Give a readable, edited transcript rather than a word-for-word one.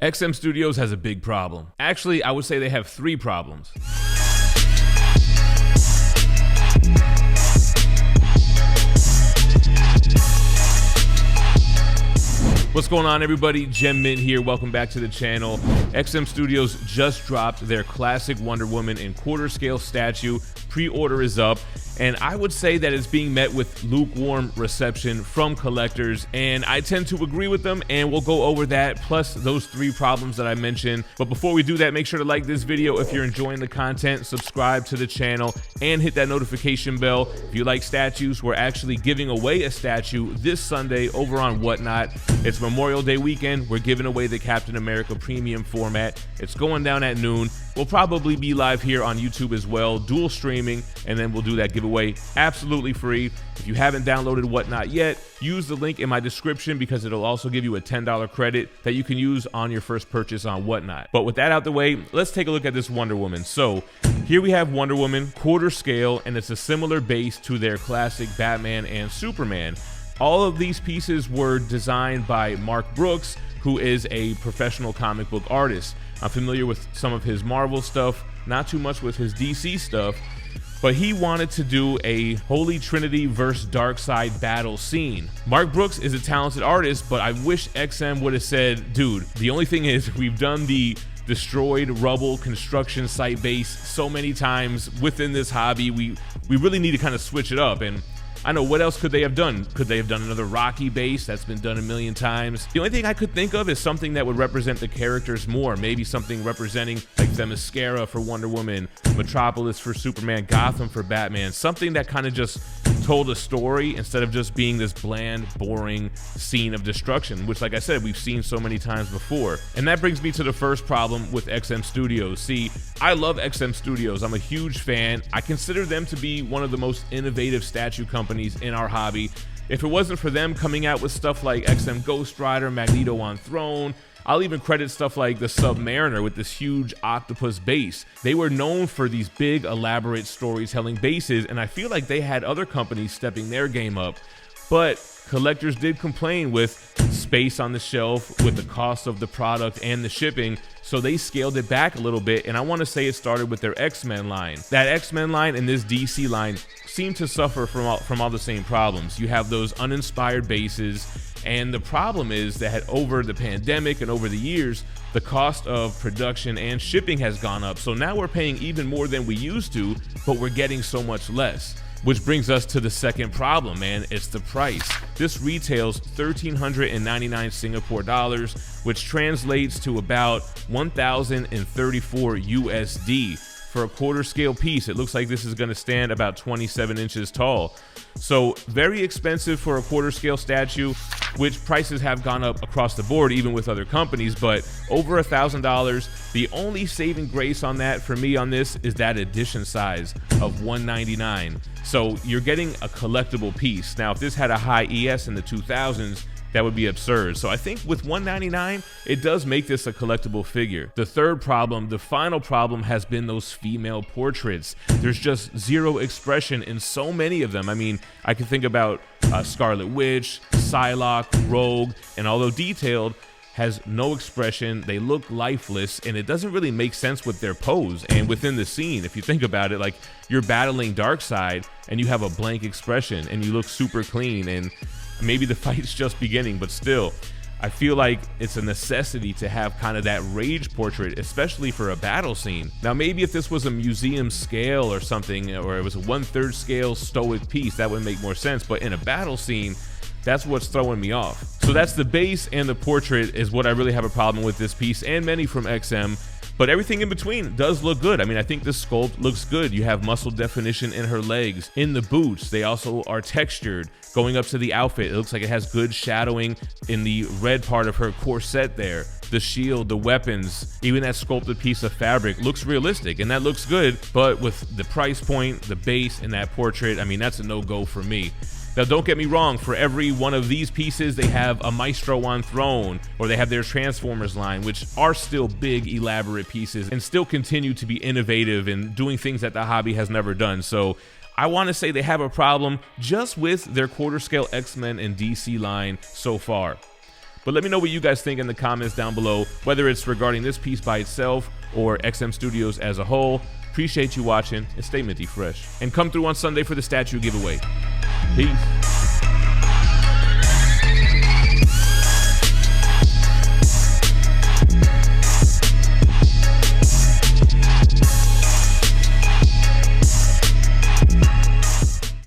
XM Studios has a big problem. Actually, I would say they have three problems. What's going on, everybody? GemMint here. Welcome back to the channel. XM Studios just dropped their classic Wonder Woman in quarter scale statue. Pre-order is up, and I would say that it's being met with lukewarm reception from collectors, and I tend to agree with them, and we'll go over that plus those three problems that I mentioned. But before we do that, make sure to like this video if you're enjoying the content, subscribe to the channel, and hit that notification bell. If you like statues, we're actually giving away a statue this Sunday over on Whatnot. It's Memorial Day weekend. We're giving away the Captain America premium format. It's going down at noon. We'll probably be live here on YouTube as well, dual streaming, and then we'll do that giveaway absolutely free. If you haven't downloaded Whatnot yet, use the link in my description because it'll also give you a $10 credit that you can use on your first purchase on Whatnot. But with that out the way, let's take a look at this Wonder Woman. So here we have Wonder Woman quarter scale, and it's a similar base to their classic Batman and Superman. All of these pieces were designed by Mark Brooks, who is a professional comic book artist. I'm familiar with some of his Marvel stuff, not too much with his DC stuff, but he wanted to do a Holy Trinity versus Darkseid battle scene. Mark Brooks is a talented artist, but I wish XM would have said, dude, the only thing is we've done the destroyed rubble construction site base so many times within this hobby. We really need to kind of switch it up. And I know, what else could they have done? Could they have done another Rocky base? That's been done a million times. The only thing I could think of is something that would represent the characters more. Maybe something representing like Themyscira for Wonder Woman, Metropolis for Superman, Gotham for Batman. Something that kind of just told a story instead of just being this bland, boring scene of destruction, which, like I said, we've seen so many times before. And that brings me to the first problem with XM Studios. See, I love XM Studios. I'm a huge fan. I consider them to be one of the most innovative statue companies in our hobby. If it wasn't for them coming out with stuff like XM Ghost Rider, Magneto on Throne, I'll even credit stuff like the Submariner with this huge octopus base. They were known for these big, elaborate storytelling bases, and I feel like they had other companies stepping their game up. But collectors did complain with space on the shelf, with the cost of the product and the shipping, so they scaled it back a little bit, and I want to say it started with their X-Men line. That X-Men line and this DC line seem to suffer from all the same problems. You have those uninspired bases, and the problem is that over the pandemic and over the years, the cost of production and shipping has gone up. So now we're paying even more than we used to, but we're getting so much less. Which brings us to the second problem, man. It's the price. This retails 1,399 Singapore dollars, which translates to about 1,034 USD. For a quarter scale piece, it looks like this is going to stand about 27 inches tall. So very expensive for a quarter scale statue, which prices have gone up across the board, even with other companies, but over $1,000. The only saving grace on that for me on this is that edition size of 199. So you're getting a collectible piece. Now, if this had a high ES in the 2000s, that would be absurd. So I think with $199, it does make this a collectible figure. The third problem, the final problem, has been those female portraits. There's just zero expression in so many of them. I mean, I can think about Scarlet Witch, Psylocke, Rogue, and although detailed, has no expression. They look lifeless, and it doesn't really make sense with their pose and within the scene. If you think about it, like you're battling Darkseid and you have a blank expression and you look super clean, and maybe the fight's just beginning, but still, I feel like it's a necessity to have kind of that rage portrait, especially for a battle scene. Now, maybe if this was a museum scale or something, or it was a 1/3 scale stoic piece, that would make more sense. But in a battle scene, that's what's throwing me off. So that's the base, and the portrait is what I really have a problem with this piece, and many from XM. But everything in between does look good. I mean, I think the sculpt looks good. You have muscle definition in her legs, in the boots. They also are textured. Going up to the outfit, it looks like it has good shadowing in the red part of her corset there. The shield, the weapons, even that sculpted piece of fabric looks realistic, and that looks good. But with the price point, the base, and that portrait, I mean, that's a no-go for me. Now, don't get me wrong, for every one of these pieces, they have a Maestro on Throne, or they have their Transformers line, which are still big, elaborate pieces and still continue to be innovative and doing things that the hobby has never done. So I want to say they have a problem just with their quarter scale X-Men and DC line so far. But let me know what you guys think in the comments down below, whether it's regarding this piece by itself or XM Studios as a whole. Appreciate you watching, and stay minty fresh. And come through on Sunday for the statue giveaway. Peace.